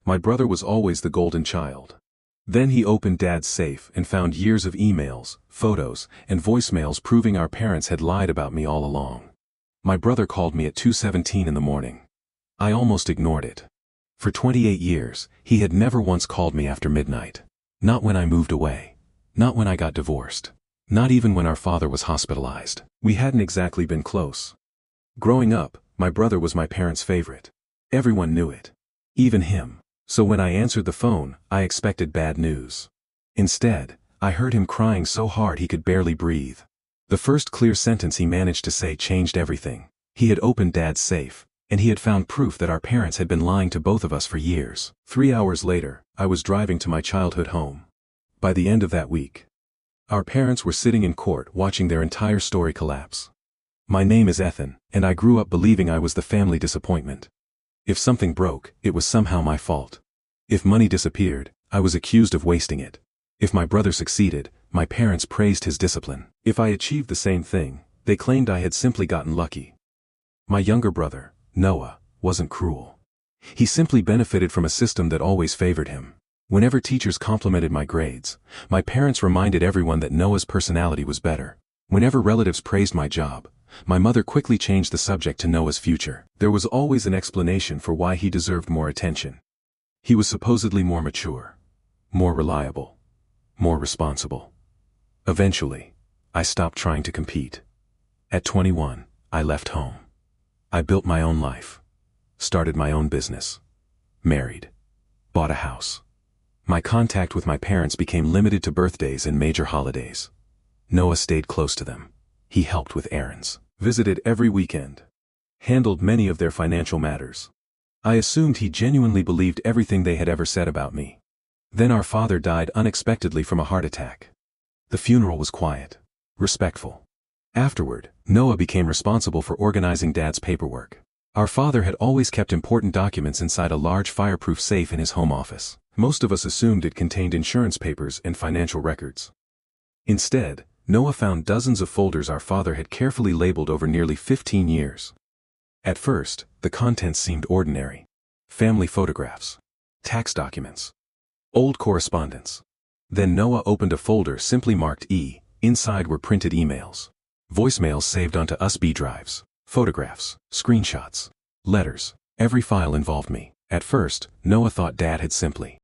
My brother was always the golden child. Then he opened Dad's safe and found years of emails, photos, and voicemails proving our parents had lied about me all along. My brother called me at 2:17 in the morning. I almost ignored it. For 28 years, he had never once called me after midnight. Not when I moved away. Not when I got divorced. Not even when our father was hospitalized. We hadn't exactly been close. Growing up, my brother was my parents' favorite. Everyone knew it. Even him. So when I answered the phone, I expected bad news. Instead, I heard him crying so hard he could barely breathe. The first clear sentence he managed to say changed everything. He had opened Dad's safe, and he had found proof that our parents had been lying to both of us for years. 3 hours later, I was driving to my childhood home. By the end of that week, our parents were sitting in court watching their entire story collapse. My name is Ethan, and I grew up believing I was the family disappointment. If something broke, it was somehow my fault. If money disappeared, I was accused of wasting it. If my brother succeeded, my parents praised his discipline. If I achieved the same thing, they claimed I had simply gotten lucky. My younger brother, Noah, wasn't cruel. He simply benefited from a system that always favored him. Whenever teachers complimented my grades, my parents reminded everyone that Noah's personality was better. Whenever relatives praised my job, my mother quickly changed the subject to Noah's future. There was always an explanation for why he deserved more attention. He was supposedly more mature, more reliable, more responsible. Eventually, I stopped trying to compete. At 21, I left home. I built my own life, started my own business, married, bought a house. My contact with my parents became limited to birthdays and major holidays. Noah stayed close to them. He helped with errands, visited every weekend, handled many of their financial matters. I assumed he genuinely believed everything they had ever said about me. Then our father died unexpectedly from a heart attack. The funeral was quiet, respectful. Afterward, Noah became responsible for organizing Dad's paperwork. Our father had always kept important documents inside a large fireproof safe in his home office. Most of us assumed it contained insurance papers and financial records. Instead, Noah found dozens of folders our father had carefully labeled over nearly 15 years. At first, the contents seemed ordinary. Family photographs, tax documents, old correspondence. Then Noah opened a folder simply marked E. Inside were printed emails, voicemails saved onto USB drives, photographs, screenshots, letters. Every file involved me. At first, Noah thought Dad had simply